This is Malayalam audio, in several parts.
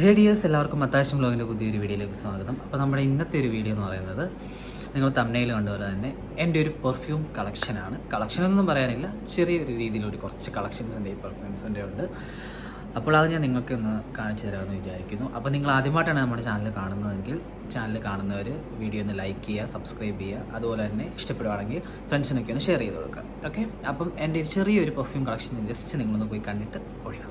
ഹേ ഡിയേഴ്സ്, എല്ലാവർക്കും മത്താശം വ്ലോഗിൻ്റെ പുതിയൊരു വീഡിയോയിലേക്ക് സ്വാഗതം. അപ്പോൾ നമ്മുടെ ഇന്നത്തെ ഒരു വീഡിയോ എന്ന് പറയുന്നത് നിങ്ങൾ തംബ്നെയിൽ കണ്ടുപോലെ തന്നെ എൻ്റെ ഒരു പെർഫ്യൂം കളക്ഷനാണ്. കളക്ഷനൊന്നും പറയാനില്ല, ചെറിയൊരു രീതിയിലൊരു കുറച്ച് കളക്ഷൻസിൻ്റെ ഈ പെർഫ്യൂംസിൻ്റെ ഉണ്ട്. അപ്പോൾ അത് ഞാൻ നിങ്ങൾക്ക് ഒന്ന് കാണിച്ചു തരാമെന്ന് വിചാരിക്കുന്നു. അപ്പോൾ നിങ്ങൾ ആദ്യമായിട്ടാണ് നമ്മുടെ ചാനൽ കാണുന്നതെങ്കിൽ ചാനൽ കാണുന്നവർ വീഡിയോ ഒന്ന് ലൈക്ക് ചെയ്യുക, സബ്സ്ക്രൈബ് ചെയ്യുക, അതുപോലെ തന്നെ ഇഷ്ടപ്പെടുവാണെങ്കിൽ ഫ്രണ്ട്സിനൊക്കെ ഒന്ന് ഷെയർ ചെയ്ത് കൊടുക്കുക. ഓക്കെ, അപ്പം എൻ്റെ ഒരു ചെറിയൊരു പെർഫ്യൂം കളക്ഷൻ ജസ്റ്റ് നിങ്ങളൊന്ന് പോയി കണ്ടിട്ട് ഒഴിയാം.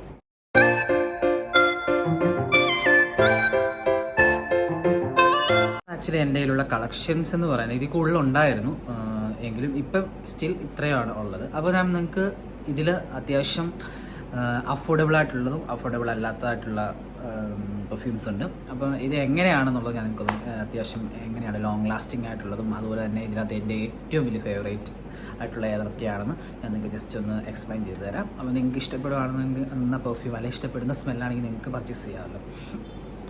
ആക്ച്വലി എൻ്റെ കയ്യിലുള്ള കളക്ഷൻസ് എന്ന് പറയുന്നത് ഇതിൽ കൂടുതലുണ്ടായിരുന്നു, എങ്കിലും ഇപ്പം സ്റ്റിൽ ഇത്രയാണ് ഉള്ളത്. അപ്പോൾ ഞാൻ നിങ്ങൾക്ക് ഇതിൽ അത്യാവശ്യം അഫോർഡബിൾ ആയിട്ടുള്ളതും അഫോർഡബിൾ അല്ലാത്തതായിട്ടുള്ള പെർഫ്യൂംസ് ഉണ്ട്. അപ്പോൾ ഇത് എങ്ങനെയാണെന്നുള്ളത് ഞാൻ നിങ്ങൾക്ക് അത്യാവശ്യം എങ്ങനെയാണ് ലോങ് ലാസ്റ്റിംഗ് ആയിട്ടുള്ളതും അതുപോലെ തന്നെ ഇതിനകത്ത് എൻ്റെ ഏറ്റവും വലിയ ഫേവറേറ്റ് ആയിട്ടുള്ള ഏതൊക്കെയാണെന്ന് ഞാൻ നിങ്ങൾക്ക് ജസ്റ്റ് ഒന്ന് എക്സ്പ്ലെയിൻ ചെയ്ത് തരാം. അപ്പോൾ നിങ്ങൾക്ക് ഇഷ്ടപ്പെടുകയാണെന്നെങ്കിൽ എന്ന പെർഫ്യൂം അല്ലെങ്കിൽ ഇഷ്ടപ്പെടുന്ന സ്മെല്ലാണെങ്കിൽ നിങ്ങൾക്ക് പർച്ചേസ് ചെയ്യാമല്ലോ.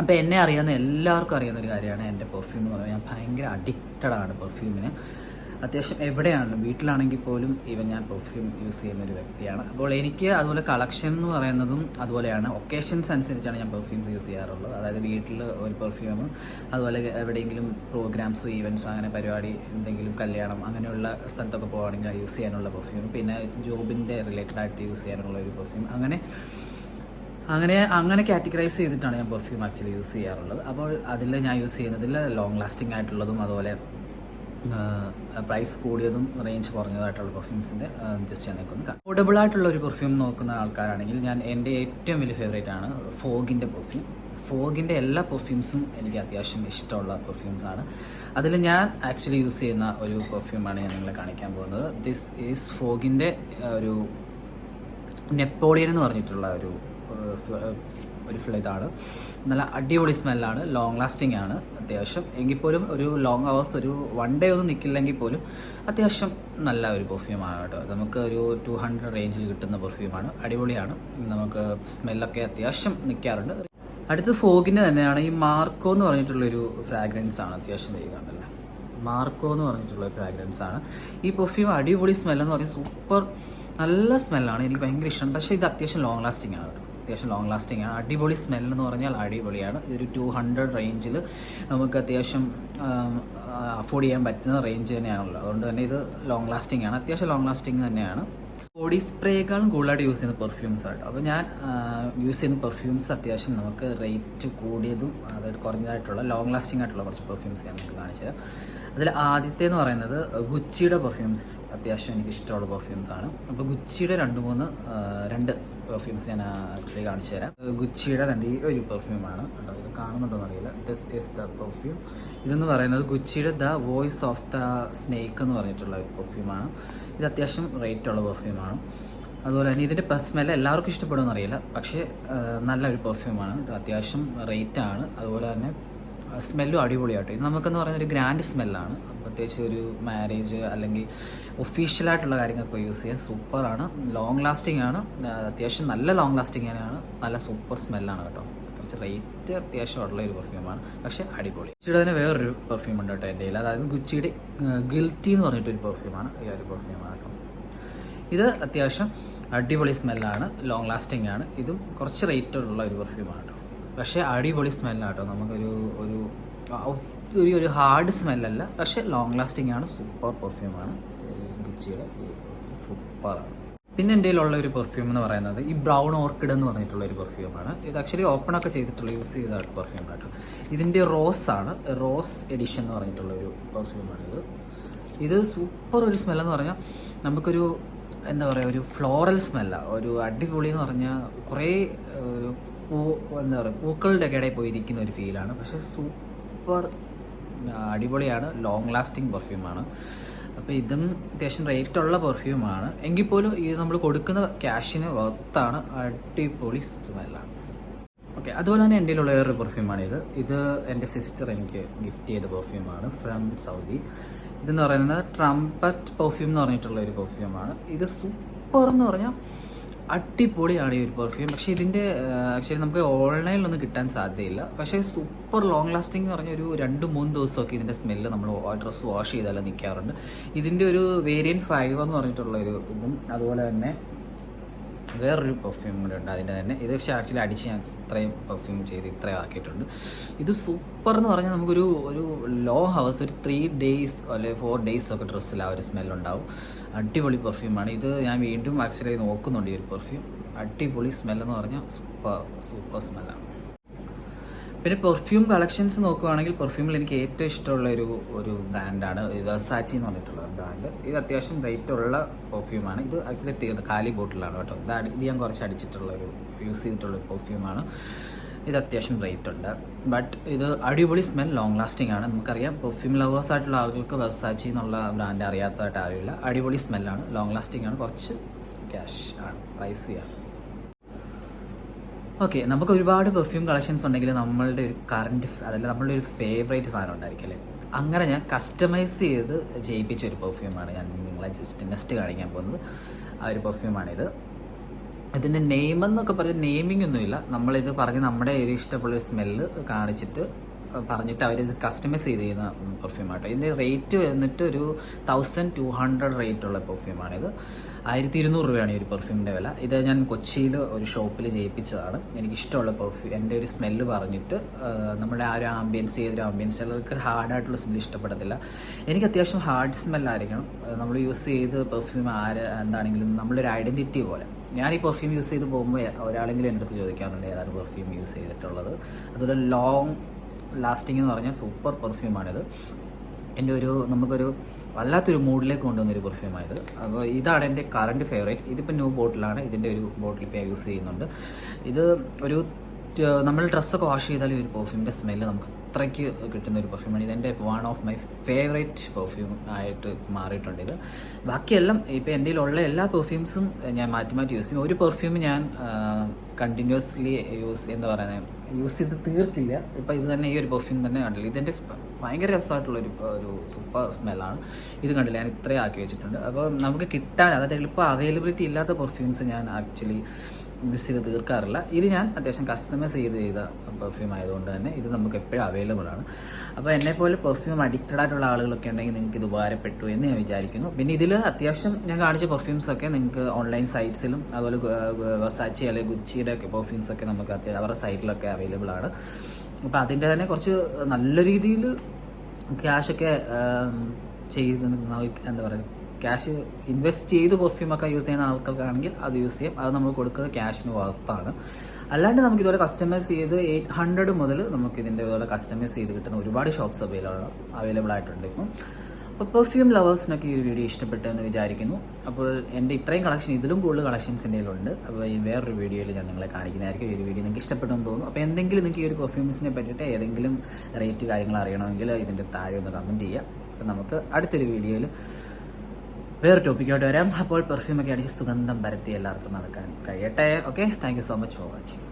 അപ്പോൾ എന്നെ അറിയാവുന്ന എല്ലാവർക്കും അറിയുന്ന ഒരു കാര്യമാണ് എൻ്റെ പെർഫ്യൂം എന്ന് പറയുന്നത്. ഞാൻ ഭയങ്കര അഡിക്റ്റഡ് ആണ് പെർഫ്യൂമിന്. അത്യാവശ്യം എവിടെയാണെങ്കിലും വീട്ടിലാണെങ്കിൽ പോലും ഈവൻ ഞാൻ പെർഫ്യൂം യൂസ് ചെയ്യുന്ന ഒരു വ്യക്തിയാണ്. അപ്പോൾ എനിക്ക് അതുപോലെ കളക്ഷൻ എന്ന് പറയുന്നതും അതുപോലെയാണ്. ഒക്കേഷൻസ് അനുസരിച്ചാണ് ഞാൻ പെർഫ്യൂംസ് യൂസ് ചെയ്യാറുള്ളത്. അതായത് വീട്ടിൽ ഒരു പെർഫ്യൂം, അതുപോലെ എവിടെയെങ്കിലും പ്രോഗ്രാംസ്, ഈവൻറ്റ്സ്, അങ്ങനെ പരിപാടി, എന്തെങ്കിലും കല്യാണം അങ്ങനെയുള്ള സ്ഥലത്തൊക്കെ പോകുകയാണെങ്കിൽ യൂസ് ചെയ്യാനുള്ള പെർഫ്യൂം, പിന്നെ ജോബിൻ്റെ റിലേറ്റഡ് ആയിട്ട് യൂസ് ചെയ്യാനുള്ള ഒരു പെർഫ്യൂം, അങ്ങനെ കാറ്റഗറൈസ് ചെയ്തിട്ടാണ് ഞാൻ പെർഫ്യൂം ആക്ച്വലി യൂസ് ചെയ്യാറുള്ളത്. അപ്പോൾ അതിൽ ഞാൻ യൂസ് ചെയ്യുന്നതിൽ ലോങ് ലാസ്റ്റിംഗ് ആയിട്ടുള്ളതും അതുപോലെ പ്രൈസ് കൂടിയതും റേഞ്ച് കുറഞ്ഞതായിട്ടുള്ള പെർഫ്യൂംസിൻ്റെ ജസ്റ്റ് ഞാൻ നിൽക്കുന്നു. അഫോർഡബിൾ ആയിട്ടുള്ള ഒരു പെർഫ്യൂം നോക്കുന്ന ആൾക്കാരാണെങ്കിൽ എൻ്റെ ഏറ്റവും വലിയ ഫേവറേറ്റ് ആണ് ഫോഗിൻ്റെ പെർഫ്യൂം. ഫോഗിൻ്റെ എല്ലാ പെർഫ്യൂംസും എനിക്ക് അത്യാവശ്യം ഇഷ്ടമുള്ള പെർഫ്യൂംസാണ്. അതിൽ ഞാൻ ആക്ച്വലി യൂസ് ചെയ്യുന്ന ഒരു പെർഫ്യൂമാണ് ഞാൻ നിങ്ങളെ കാണിക്കാൻ പോകുന്നത്. ദിസ് ഈസ് ഫോഗിൻ്റെ ഒരു നെപ്പോളിയൻ എന്ന് പറഞ്ഞിട്ടുള്ള ഒരു ഇതാണ്. നല്ല അടിപൊളി സ്മെല്ലാണ്, ലോങ് ലാസ്റ്റിംഗ് ആണ് അത്യാവശ്യം. എങ്കിൽ പോലും ഒരു ലോങ് അവേഴ്സ്, ഒരു വൺ ഡേ ഒന്നും നിൽക്കില്ലെങ്കിൽ പോലും അത്യാവശ്യം നല്ല ഒരു പെർഫ്യൂമാണ് കേട്ടോ. നമുക്ക് ഒരു 200 റേഞ്ചിൽ കിട്ടുന്ന പെർഫ്യൂമാണ്. അടിപൊളിയാണ്, നമുക്ക് സ്മെല്ലൊക്കെ അത്യാവശ്യം നിൽക്കാറുണ്ട്. അടുത്ത് ഫോഗിൻ്റെ തന്നെയാണ് ഈ മാർക്കോ എന്ന് പറഞ്ഞിട്ടുള്ളൊരു ഫ്രാഗ്രൻസ് ആണ്. അത്യാവശ്യം ചെയ്യുകയാണല്ലോ, മാർക്കോ എന്ന് പറഞ്ഞിട്ടുള്ളൊരു ഫ്രാഗ്രൻസ് ആണ്. ഈ പെർഫ്യൂം അടിപൊളി സ്മെല്ലെന്ന് പറയുന്നത് സൂപ്പർ നല്ല സ്മെല്ലാണ്, എനിക്ക് ഭയങ്കര ഇഷ്ടമാണ്. പക്ഷേ ഇത് അത്യാവശ്യം ലോങ് ലാസ്റ്റിംഗ് ആണ്, അത്യാവശ്യം ലോങ് ലാസ്റ്റിംഗ് ആണ്. അടിപൊളി സ്മെല്ലെന്ന് പറഞ്ഞാൽ അടിപൊളിയാണ്. ഇതൊരു 200 റേഞ്ചിൽ നമുക്ക് അത്യാവശ്യം അഫോർഡ് ചെയ്യാൻ പറ്റുന്ന റേഞ്ച് തന്നെയാണല്ലോ. അതുകൊണ്ട് തന്നെ ഇത് ലോങ് ലാസ്റ്റിംഗ് ആണ്, അത്യാവശ്യം ലോങ് ലാസ്റ്റിംഗ് തന്നെയാണ്. ബോഡി സ്പ്രേക്കാളും കൂടുതലായിട്ട് യൂസ് ചെയ്യുന്ന പെർഫ്യൂംസ് ആയിട്ട്. അപ്പോൾ ഞാൻ യൂസ് ചെയ്യുന്ന പെർഫ്യൂംസ് അത്യാവശ്യം നമുക്ക് റേറ്റ് കൂടിയതും അതായത് കുറഞ്ഞതായിട്ടുള്ള ലോങ് ലാസ്റ്റിംഗ് ആയിട്ടുള്ള കുറച്ച് പെർഫ്യൂംസ് ഞാൻ നമുക്ക് കാണിച്ചു തരാം. അതിൽ ആദ്യത്തെ എന്ന് പറയുന്നത് ഗുച്ചിയുടെ പെർഫ്യൂംസ് അത്യാവശ്യം എനിക്ക് ഇഷ്ടമുള്ള പെർഫ്യൂംസ് ആണ്. അപ്പോൾ ഗുച്ചിയുടെ രണ്ട് പെർഫ്യൂംസ് ഞാൻ ആക്ച്വലി കാണിച്ചു തരാം. ഗുച്ചിയുടെ തന്നെ ഈ ഒരു പെർഫ്യൂമാണ് കേട്ടോ. ഇത് കാണുന്നുണ്ടോയെന്ന് അറിയില്ല. This is the perfume. ഇതെന്ന് പറയുന്നത് ഗുച്ചിയുടെ the voice of the snake എന്ന് പറഞ്ഞിട്ടുള്ള ഒരു പെർഫ്യൂമാണ്. ഇത് അത്യാവശ്യം റേറ്റുള്ള പെർഫ്യൂമാണ്. അതുപോലെ തന്നെ ഇതിൻ്റെ സ്മെല്ല് എല്ലാവർക്കും ഇഷ്ടപ്പെടുമെന്ന് അറിയില്ല, പക്ഷേ നല്ലൊരു പെർഫ്യൂമാണ്. അത്യാവശ്യം റേറ്റാണ്. അതുപോലെ തന്നെ സ്മെല്ലും അടിപൊളിയായിട്ട്. ഇത് നമുക്കെന്ന് പറയുന്ന ഒരു ഗ്രാൻഡ് സ്മെല്ലാണ്. പ്രത്യേകിച്ച് ഒരു മാരേജ് അല്ലെങ്കിൽ ഒഫീഷ്യലായിട്ടുള്ള കാര്യങ്ങൾക്ക് യൂസ് ചെയ്യാൻ സൂപ്പറാണ്. ലോങ് ലാസ്റ്റിംഗ് ആണ്, അത്യാവശ്യം നല്ല ലോങ് ലാസ്റ്റിംഗ് തന്നെയാണ്. നല്ല സൂപ്പർ സ്മെല്ലാണ് കേട്ടോ. കുറച്ച് റേറ്റ് അത്യാവശ്യം ഉള്ള ഒരു പെർഫ്യൂമാണ്, പക്ഷേ അടിപൊളി. ഗുച്ചിയുടെ തന്നെ വേറൊരു പെർഫ്യൂം ഉണ്ട് കേട്ടോ എൻ്റെ കയ്യിൽ. അതായത് ഗുച്ചിയുടെ ഗിൽറ്റി എന്ന് പറഞ്ഞിട്ടൊരു പെർഫ്യൂമാണ്. ഈ ഒരു പെർഫ്യൂമാണ് കേട്ടോ. ഇത് അത്യാവശ്യം അടിപൊളി സ്മെല്ലാണ്, ലോങ് ലാസ്റ്റിംഗ് ആണ്. ഇതും കുറച്ച് റേറ്റ് ഉള്ള ഒരു പെർഫ്യൂമാണ് കേട്ടോ, പക്ഷേ അടിപൊളി സ്മെല്ലാട്ടോ. നമുക്കൊരു ഒരു ഹാർഡ് സ്മെല്ലല്ല, പക്ഷേ ലോങ് ലാസ്റ്റിംഗ് ആണ്. സൂപ്പർ പെർഫ്യൂമാണ് ഗുച്ചിയുടെ ഈ പെർഫ്യൂം, സൂപ്പറാണ്. പിന്നെ എൻ്റെ കയ്യിലുള്ള ഒരു പെർഫ്യൂം എന്ന് പറയുന്നത് ഈ ബ്രൗൺ ഓർക്കിഡ് എന്ന് പറഞ്ഞിട്ടുള്ള ഒരു പെർഫ്യൂമാണ്. ഇത് ആക്ച്വലി ഓപ്പൺ ഒക്കെ ചെയ്തിട്ടുള്ള യൂസ് ചെയ്ത പെർഫ്യൂം കേട്ടോ. ഇതിൻ്റെ റോസ് എഡിഷൻ എന്ന് പറഞ്ഞിട്ടുള്ള ഒരു പെർഫ്യൂമാണ് ഇത് സൂപ്പർ ഒരു സ്മെല്ലെന്ന് പറഞ്ഞാൽ നമുക്കൊരു എന്താ പറയുക, ഒരു ഫ്ലോറൽ സ്മെല്ലാണ്. ഒരു അടിപൊളി എന്ന് പറഞ്ഞാൽ കുറേ ഒരു എന്താ പറയുക പൂക്കളുടെ ഇടയിൽ പോയിരിക്കുന്ന ഒരു ഫീലാണ്. പക്ഷേ സൂപ്പർ അടിപൊളിയാണ്, ലോങ് ലാസ്റ്റിംഗ് പെർഫ്യൂമാണ്. അപ്പോൾ ഇതും അത്യാവശ്യം റേറ്റുള്ള പെർഫ്യൂമാണ്. എങ്കിൽ പോലും ഇത് നമ്മൾ കൊടുക്കുന്ന ക്യാഷിന് വർത്താണ്, അടിപൊളി സ്മെല്ലാണ്. ഓക്കെ, അതുപോലെ തന്നെ എൻ്റെ കയ്യിലുള്ള വേറൊരു പെർഫ്യൂമാണ് ഇത് എൻ്റെ സിസ്റ്റർ എനിക്ക് ഗിഫ്റ്റ് ചെയ്ത പെർഫ്യൂമാണ് ഫ്രം സൗദി. ഇതെന്ന് പറയുന്നത് ട്രംപറ്റ് പെർഫ്യൂം എന്ന് പറഞ്ഞിട്ടുള്ള ഒരു പെർഫ്യൂമാണ്. ഇത് സൂപ്പർ എന്ന് പറഞ്ഞാൽ അടിപൊളിയാണ് ഈ ഒരു പെർഫ്യൂം. പക്ഷേ ഇതിൻ്റെ ആക്ച്വലി നമുക്ക് ഓൺലൈനിലൊന്നും കിട്ടാൻ സാധ്യതയില്ല. പക്ഷേ സൂപ്പർ ലോങ് ലാസ്റ്റിംഗ് എന്ന് പറഞ്ഞാൽ ഒരു 2-3 ദിവസമൊക്കെ ഇതിൻ്റെ സ്മെല്ല് നമ്മൾ ഡ്രസ്സ് വാഷ് ചെയ്താലും നിൽക്കാറുണ്ട്. ഇതിൻ്റെ ഒരു വേരിയൻറ്റ് 5 എന്ന് പറഞ്ഞിട്ടുള്ള ഒരു ഇതും അതുപോലെ തന്നെ വേറൊരു പെർഫ്യൂം കൂടെ ഉണ്ട് അതിൻ്റെ തന്നെ. ഇത് പക്ഷേ ആക്ച്വലി അടിച്ച് ഞാൻ ഇത്രയും പെർഫ്യൂം ചെയ്ത് ഇത്രയും ആക്കിയിട്ടുണ്ട്. ഇത് സൂപ്പർ എന്ന് പറഞ്ഞാൽ നമുക്കൊരു ലോങ് ഹവേഴ്സ്, ഒരു 3 days അല്ലെങ്കിൽ 4 days ഒക്കെ ഡ്രസ്സിൽ ആ ഒരു സ്മെല്ലുണ്ടാവും. അടിപൊളി പെർഫ്യൂമാണ് ഇത്. ഞാൻ വീണ്ടും ആക്ച്വലി നോക്കുന്നുണ്ട് ഈ ഒരു പെർഫ്യൂം. അടിപൊളി സ്മെല്ലെന്ന് പറഞ്ഞാൽ സൂപ്പർ സ്മെല്ലാണ്. പിന്നെ പെർഫ്യൂം കളക്ഷൻസ് നോക്കുകയാണെങ്കിൽ പെർഫ്യൂമിൽ എനിക്ക് ഏറ്റവും ഇഷ്ടമുള്ള ഒരു ബ്രാൻഡാണ് വെർസാച്ചി എന്ന് പറഞ്ഞിട്ടുള്ള ബ്രാൻഡ്. ഇത് അത്യാവശ്യം റേറ്റ് ഉള്ള പെർഫ്യൂമാണ്. ഇത് ആക്ച്വലി തീർന്ന കാലി ബോട്ടിലാണ് കേട്ടോ. ഇത് ഞാൻ കുറച്ച് യൂസ് ചെയ്തിട്ടുള്ള പെർഫ്യൂമാണ്. ഇത് അത്യാവശ്യം റേറ്റ് ഉണ്ട്, ബട്ട് ഇത് അടിപൊളി സ്മെൽ, ലോങ് ലാസ്റ്റിംഗ് ആണ്. നമുക്കറിയാം പെർഫ്യൂം ലവേഴ്സ് ആയിട്ടുള്ള ആളുകൾക്ക് വെർസാച്ചി എന്നുള്ള ബ്രാൻഡ് അറിയാത്തതായിട്ട് അറിയില്ല. അടിപൊളി സ്മെല്ലാണ്, ലോങ് ലാസ്റ്റിംഗ് ആണ്, കുറച്ച് ക്യാഷ് ആണ്, പ്രൈസിയാണ്. ഓക്കെ, നമുക്ക് ഒരുപാട് പെർഫ്യൂം കളക്ഷൻസ് ഉണ്ടെങ്കിൽ നമ്മളുടെ ഒരു അതല്ല നമ്മളുടെ ഒരു ഫേവറേറ്റ് സാധനം ഉണ്ടായിരിക്കും അല്ലേ. അങ്ങനെ ഞാൻ കസ്റ്റമൈസ് ചെയ്ത് ചെയ്യിപ്പിച്ച ഒരു പെർഫ്യൂമാണ് ഞാൻ നിങ്ങളെ നെക്സ്റ്റ് കാണിക്കാൻ പോകുന്നത്. ആ ഒരു പെർഫ്യൂമാണിത്. ഇതിൻ്റെ നെയിമെന്നൊക്കെ പറഞ്ഞ് നെയിമിംഗ് ഒന്നുമില്ല. നമ്മളിത് പറഞ്ഞ് നമ്മുടെ ഒരു ഇഷ്ടമുള്ളൊരു സ്മെല്ല് കാണിച്ചിട്ട് പറഞ്ഞിട്ട് അവരിത് കസ്റ്റമൈസ് ചെയ്യുന്ന പെർഫ്യൂമാട്ടോ. ഇതിൻ്റെ റേറ്റ് വന്നിട്ട് ഒരു 1200 റേറ്റ് ഉള്ള പെർഫ്യൂമാണിത്. 1200 രൂപയാണ് ഈ ഒരു പെർഫ്യൂമിൻ്റെ വില. ഇത് ഞാൻ കൊച്ചിയിൽ ഒരു ഷോപ്പിൽ ചെയ്യിപ്പിച്ചതാണ്. എനിക്കിഷ്ടമുള്ള പെർഫ്യൂം, എൻ്റെ ഒരു സ്മെല്ല് പറഞ്ഞിട്ട് നമ്മുടെ ആ ഒരു ആംബിയൻസ്, ചെയ്തൊരു ആംബിയൻസ്. ചിലർക്ക് ഹാർഡായിട്ടുള്ള സ്മെല്ല് ഇഷ്ടപ്പെടത്തില്ല. എനിക്ക് അത്യാവശ്യം ഹാർഡ് സ്മെല്ലായിരിക്കണം. നമ്മൾ യൂസ് ചെയ്ത് പെർഫ്യൂം എന്താണെങ്കിലും നമ്മളൊരു ഐഡൻറ്റിറ്റി പോലെ. ഞാൻ ഈ പെർഫ്യൂം യൂസ് ചെയ്ത് പോകുമ്പോൾ ഒരാളെങ്കിലും എൻ്റെ അടുത്ത് ചോദിക്കാറുണ്ട് ഏതാണ് പെർഫ്യൂം യൂസ് ചെയ്തിട്ടുള്ളത്. അതുപോലെ ലോങ് ലാസ്റ്റിംഗ് എന്ന് പറഞ്ഞാൽ സൂപ്പർ പെർഫ്യൂമാണിത്. നമുക്കൊരു വല്ലാത്തൊരു മൂഡിലേക്ക് കൊണ്ടുവന്നൊരു പെർഫ്യൂമാണിത്. അപ്പോൾ ഇതാണ് എൻ്റെ കറണ്ട് ഫേവറേറ്റ്. ഇതിപ്പോൾ ന്യൂ ബോട്ടിലാണ്. ഇതിൻ്റെ ഒരു ബോട്ടിൽ ഇപ്പോൾ യൂസ് ചെയ്യുന്നുണ്ട്. ഇത് നമ്മൾ ഡ്രസ്സൊക്കെ വാഷ് ചെയ്താലും ഒരു പെർഫ്യൂമിൻ്റെ സ്മെല്ല് നമുക്ക് അത്രയ്ക്ക് കിട്ടുന്ന ഒരു പെർഫ്യൂമാണ്. ഇതെൻ്റെ one of my favourite perfume ആയിട്ട് മാറിയിട്ടുണ്ട് ഇത്. ബാക്കിയെല്ലാം ഇപ്പോൾ എൻ്റെ ഉള്ള എല്ലാ പെർഫ്യൂംസും ഞാൻ മാറ്റി യൂസ് ചെയ്യും. ഒരു പെർഫ്യൂം ഞാൻ കണ്ടിന്യൂസ്ലി യൂസ് ചെയ്ത് തീർക്കില്ല. ഇപ്പോൾ ഇത് തന്നെ, ഈ ഒരു പെർഫ്യൂം തന്നെ കണ്ടില്ല. ഇതിൻ്റെ ഭയങ്കര രസമായിട്ടുള്ളൊരു സൂപ്പർ സ്മെല്ലാണ്. ഇത് കണ്ടില്ല, ഞാൻ ഇത്രയും ആക്കി വെച്ചിട്ടുണ്ട്. അപ്പോൾ നമുക്ക് അതായത് ഇപ്പോൾ അവൈലബിലിറ്റി ഇല്ലാത്ത പെർഫ്യൂംസ് ഞാൻ ആക്ച്വലി യൂസ് ചെയ്ത് തീർക്കാറില്ല. ഇത് ഞാൻ അത്യാവശ്യം കസ്റ്റമൈസ് ചെയ്ത പെർഫ്യൂം ആയതുകൊണ്ട് തന്നെ ഇത് നമുക്ക് എപ്പോഴും അവൈലബിൾ ആണ്. അപ്പോൾ എന്നെപ്പോലെ പെർഫ്യൂം അഡിക്റ്റഡ് ആയിട്ടുള്ള ആളുകളൊക്കെ ഉണ്ടെങ്കിൽ നിങ്ങൾക്ക് ഇത് ഉപകാരപ്പെട്ടു എന്ന് ഞാൻ വിചാരിക്കുന്നു. പിന്നെ ഇതിൽ അത്യാവശ്യം ഞാൻ കാണിച്ച പെർഫ്യൂംസൊക്കെ നിങ്ങൾക്ക് ഓൺലൈൻ സൈറ്റ്സിലും അതുപോലെ വെർസാച്ചി അല്ലെങ്കിൽ ഗുച്ചിയുടെ ഒക്കെ പെർഫ്യൂംസൊക്കെ നമുക്ക് അവരുടെ സൈറ്റിലൊക്കെ അവൈലബിൾ ആണ്. അപ്പോൾ അതിൻ്റെ തന്നെ കുറച്ച് നല്ല രീതിയിൽ ക്യാഷൊക്കെ ചെയ്ത് എന്താ പറയുക, ക്യാഷ് ഇൻവെസ്റ്റ് ചെയ്ത് പെർഫ്യൂമൊക്കെ യൂസ് ചെയ്യുന്ന ആൾക്കാർക്കാണെങ്കിൽ അത് യൂസ് ചെയ്യാം. അത് നമ്മൾ കൊടുക്കുന്നത് ക്യാഷിന് വർത്താണ്. അല്ലാണ്ട് നമുക്ക് ഇതുപോലെ കസ്റ്റമൈസ് ചെയ്ത് 800 മുതൽ നമുക്ക് ഇതിൻ്റെ ഇതുപോലെ കസ്റ്റമൈസ് ചെയ്ത് കിട്ടുന്ന ഒരുപാട് ഷോപ്സ് അവൈലബിൾ ആയിട്ടുണ്ട് ഇപ്പം. അപ്പോൾ പെർഫ്യൂം ലവേഴ്സിനൊക്കെ ഈ ഒരു വീഡിയോ ഇഷ്ടപ്പെട്ടെന്ന് വിചാരിക്കുന്നു. അപ്പോൾ എൻ്റെ ഇത്രയും കളക്ഷൻ, ഇതിലും കൂടുതൽ കളക്ഷൻസ് എൻ്റെ കയ്യിലുണ്ട്. അപ്പോൾ ഈ വേറൊരു വീഡിയോയിൽ ഞാൻ നിങ്ങളെ കാണിക്കുന്നതായിരിക്കും. ഈ ഒരു വീഡിയോ നിങ്ങൾക്ക് ഇഷ്ടപ്പെട്ടെന്ന് തോന്നുന്നു. അപ്പോൾ എന്തെങ്കിലും നിങ്ങൾക്ക് ഈ ഒരു പെർഫ്യൂംസിനെ പറ്റിയിട്ട് ഏതെങ്കിലും റേറ്റ് കാര്യങ്ങൾ അറിയണമെങ്കിൽ ഇതിൻ്റെ താഴെ ഒന്ന് കമൻറ്റ് ചെയ്യുക. അപ്പോൾ നമുക്ക് അടുത്തൊരു വീഡിയോയിൽ വേറെ ടോപ്പിക്കായിട്ട് വരാം. അപ്പോൾ പെർഫ്യൂമൊക്കെ അടിച്ച് സുഗന്ധം പരത്തി എല്ലാവർക്കും നടക്കാൻ കഴിയട്ടെ. Okay, thank you so much for watching.